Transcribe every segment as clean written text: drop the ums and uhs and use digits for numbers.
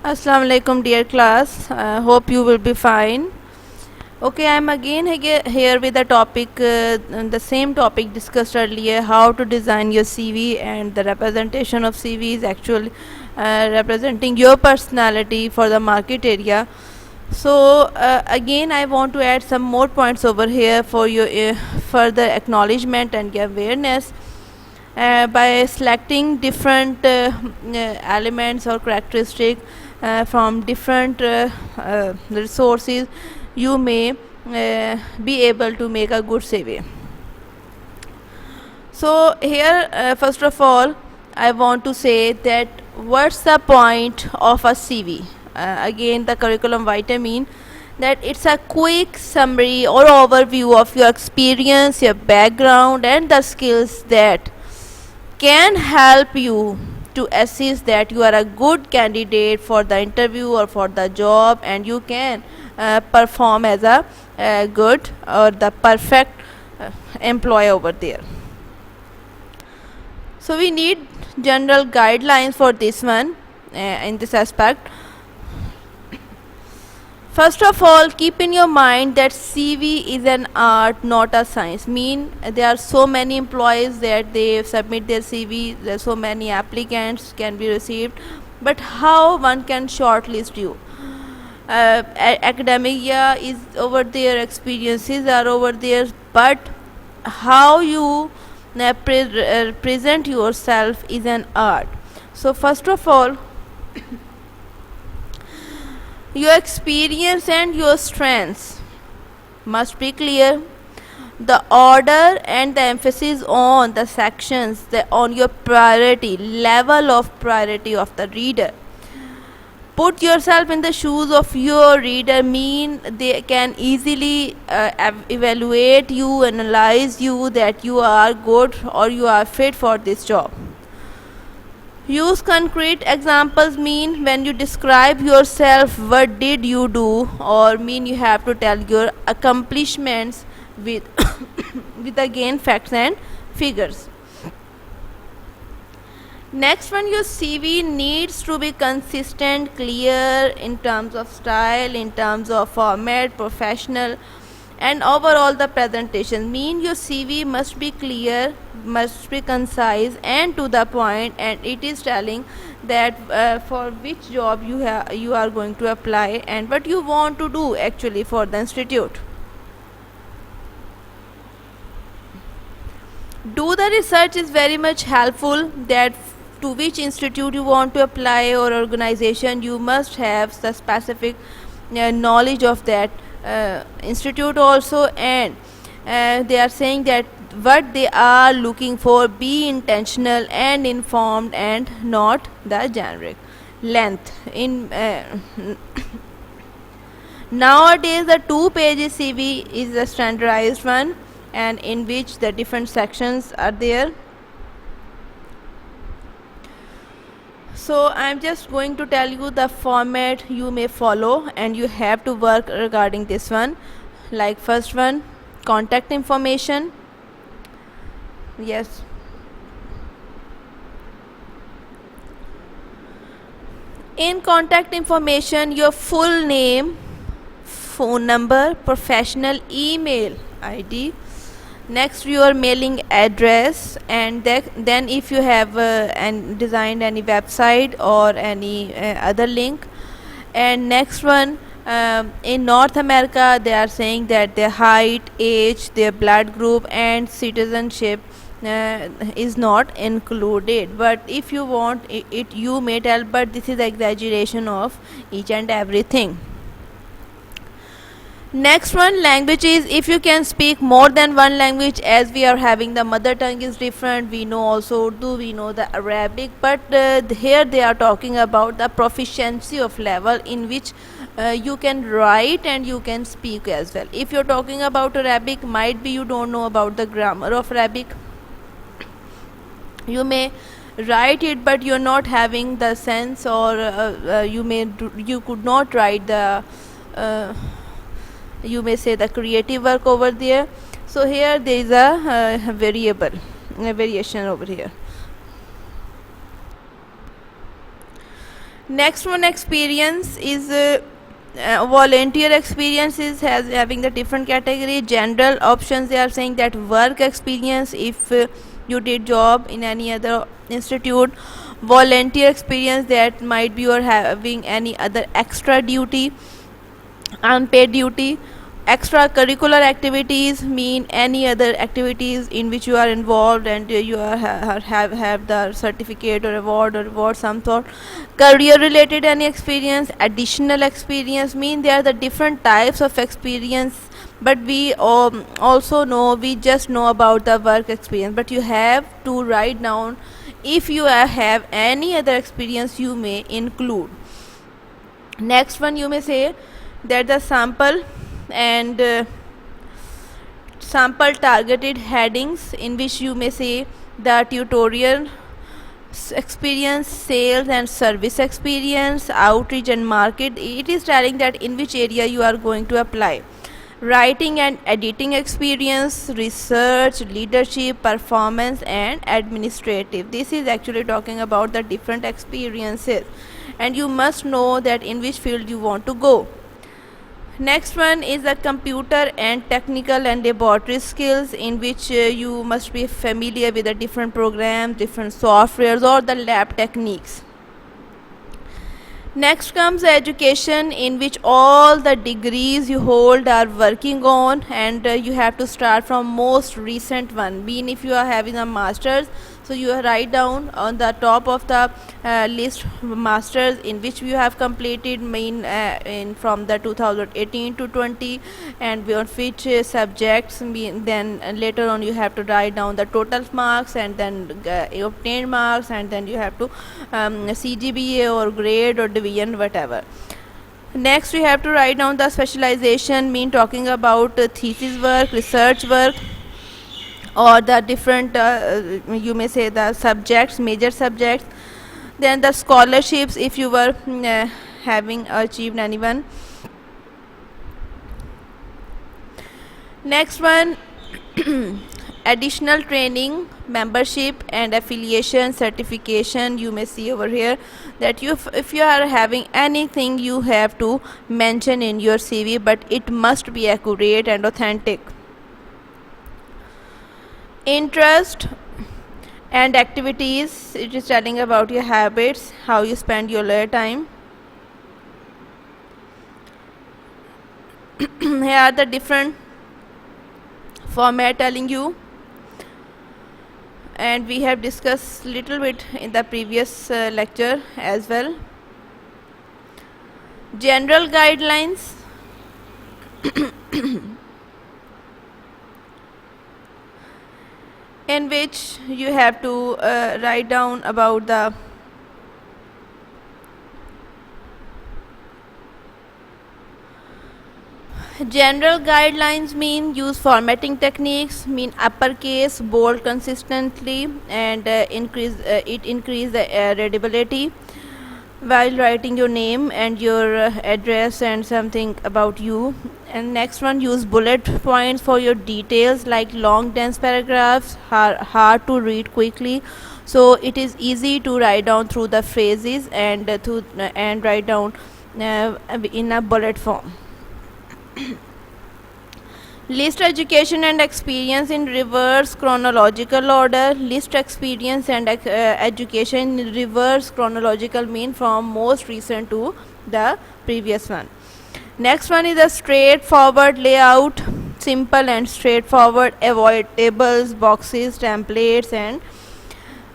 Assalamu alaikum dear class. Hope you will be fine. Okay, I am again here with the topic, the same topic discussed earlier, how to design your CV, and the representation of CV is actually representing your personality for the market area. So again, I want to add some more points over here for your further acknowledgement and your awareness. By selecting different elements or characteristics from different resources, you may be able to make a good CV. So here, first of all, I want to say that what's the point of a CV? Again, the curriculum vitae mean that it's a quick summary or overview of your experience, your background, and the skills that can help you to assess that you are a good candidate for the interview or for the job, and you can perform as a good or the perfect employee over there. So we need general guidelines for this one in this aspect. First of all, keep in your mind that CV is an art, not a science. There are so many employees that they submit their CV, there are so many applicants can be received, but how one can shortlist you? Academia is over there, experiences are over there, but how you present yourself is an art. So first of all, your experience and your strengths must be clear. The order and the emphasis on the sections, on your priority, level of priority of the reader. Put yourself in the shoes of your reader, they can easily evaluate you, analyze you, that you are good or you are fit for this job. Use concrete examples, when you describe yourself, what did you do, or you have to tell your accomplishments with with again facts and figures. Next one, your CV needs to be consistent, clear in terms of style, in terms of format, professional, and overall the presentation. Your CV must be clear, must be concise and to the point, and it is telling that for which job you are going to apply and what you want to do actually for the institute. Do the research is very much helpful, that to which institute you want to apply or organization, you must have the specific knowledge of that institute also, and they are saying that what they are looking for, be intentional and informed and not the generic length. Nowadays the 2-page CV is a standardized one, and in which the different sections are there. So I'm just going to tell you the format you may follow, and you have to work regarding this one. Like first one, contact information. Yes. In contact information, your full name, phone number, professional email ID. Next, your mailing address, and then if you have designed any website or any other link. And next one, in North America they are saying that their height, age, their blood group and citizenship is not included, but if you want it you may tell, but this is exaggeration of each and everything. Next one, languages. If you can speak more than one language, as we are having the mother tongue is different, we know also Urdu, we know the Arabic, but here they are talking about the proficiency of level in which you can write and you can speak as well. If you're talking about Arabic, might be you don't know about the grammar of Arabic, you may write it but you're not having the sense, or you could not write the you may say the creative work over there. So here there is a variation over here. Next one, experience is volunteer experience is has having the different category. General options, they are saying that work experience if you did job in any other institute. Volunteer experience, that might be you are having any other extra duty, unpaid duty. Extracurricular activities mean any other activities in which you are involved and you are have the certificate or award some sort. Career related any experience. Additional experience mean there are the different types of experience, but we also know, we just know about the work experience, but you have to write down if you have any other experience you may include. Next one, you may say that the sample and sample targeted headings, in which you may say the tutorial experience, sales and service experience, outreach and market. It is telling that in which area you are going to apply. Writing and editing experience, research, leadership, performance and administrative. This is actually talking about the different experiences, and you must know that in which field you want to go. Next one is the computer and technical and laboratory skills, in which you must be familiar with the different programs, different softwares or the lab techniques. Next comes education, in which all the degrees you hold are working on, and you have to start from most recent one. Mean if you are having a master's, so you write down on the top of the list masters in which you have completed, mean in from the 2018 to 20, and on which subjects. Mean then later on you have to write down the total marks and then obtained marks, and then you have to CGPA or grade or division, whatever. Next we have to write down the specialization, mean talking about thesis work, research work, or the different you may say the subjects, major subjects. Then the scholarships, if you were having achieved anyone. Next one, additional training, membership and affiliation, certification. You may see over here that you, if you are having anything, you have to mention in your CV, but it must be accurate and authentic. Interest and activities, it is telling about your habits, how you spend your leisure time. Here are the different format telling you, and we have discussed little bit in the previous lecture as well. General guidelines, in which you have to write down about the general guidelines. Mean use formatting techniques, mean uppercase, bold consistently, and increase the readability while writing your name and your address and something about you. And next one, use bullet points for your details, like long dense paragraphs are hard to read quickly, so it is easy to write down through the phrases and and write down in a bullet form. List education and experience in reverse chronological order. List experience and education in reverse chronological, mean from most recent to the previous one. Next one is a straightforward layout, simple and straightforward, avoid tables, boxes, templates. And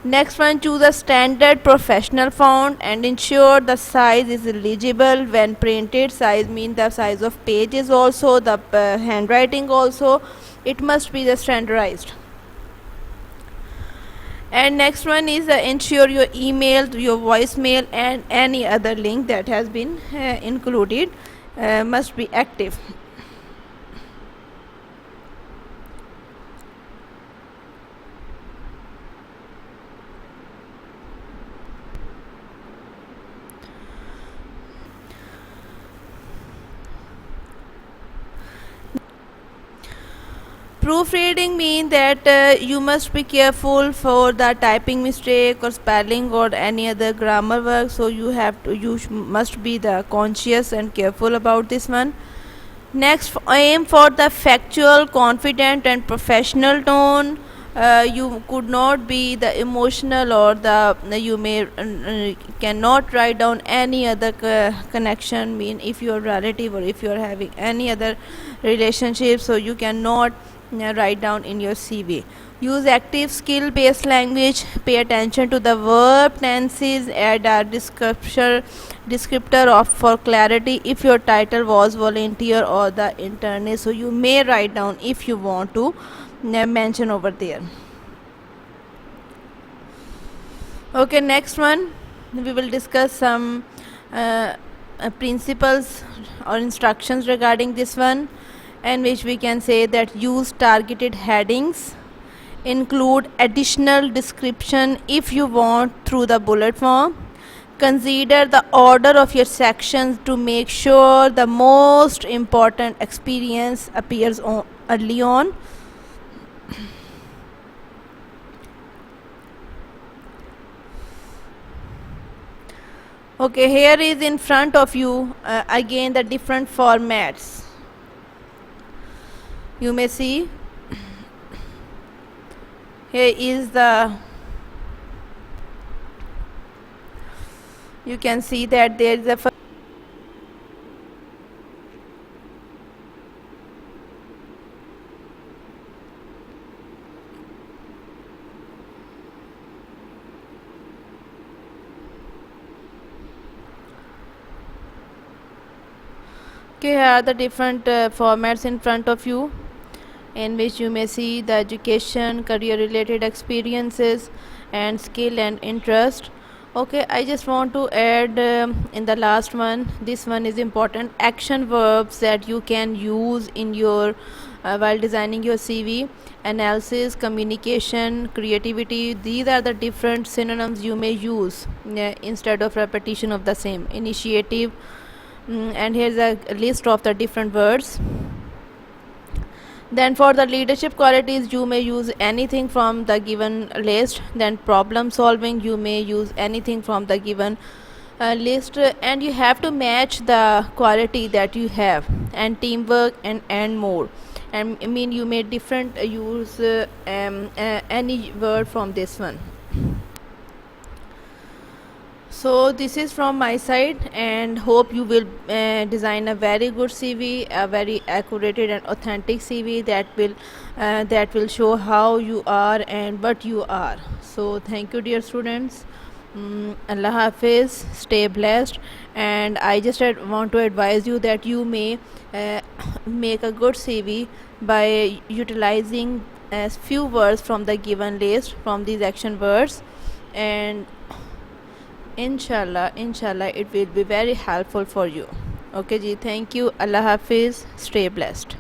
next one, choose a standard professional font and ensure the size is legible when printed. Size mean the size of pages, also the handwriting also, it must be the standardized. And next one is ensure your email, your voicemail and any other link that has been included must be active. Proofreading means that you must be careful for the typing mistake or spelling or any other grammar work. So must be the conscious and careful about this one. Next, aim for the factual, confident, and professional tone. You could not be the emotional or the you may cannot write down any other connection. Mean if you are relative or if you are having any other relationship, so you cannot write down in your CV. Use active skill based language. Pay attention to the verb tenses. Add a descriptor of for clarity. If your title was volunteer or the internee, so you may write down if you want to mention over there. Okay, next one we will discuss some principles or instructions regarding this one, and which we can say that use targeted headings, include additional description if you want through the bullet form, consider the order of your sections to make sure the most important experience appears early on. Okay, here is in front of you again the different formats. You may see here is you can see that there is a okay, here are the different formats in front of you, in which you may see the education, career related experiences, and skill and interest. Okay, I just want to add in the last one, this one is important, action verbs that you can use in your while designing your CV. Analysis, communication, creativity, these are the different synonyms you may use instead of repetition of the same. Initiative, and here's a list of the different words. Then for the leadership qualities, you may use anything from the given list. Then problem solving, you may use anything from the given list, and you have to match the quality that you have. And teamwork and more. And I mean you may different use any word from this one. So this is from my side, and hope you will design a very good CV, a very accurate and authentic CV that will show how you are and what you are. So thank you, dear students. Allah Hafiz, stay blessed, and I just want to advise you that you may make a good CV by utilizing as few words from the given list from these action words, and inshallah it will be very helpful for you. Okay ji, thank you. Allah Hafiz, stay blessed.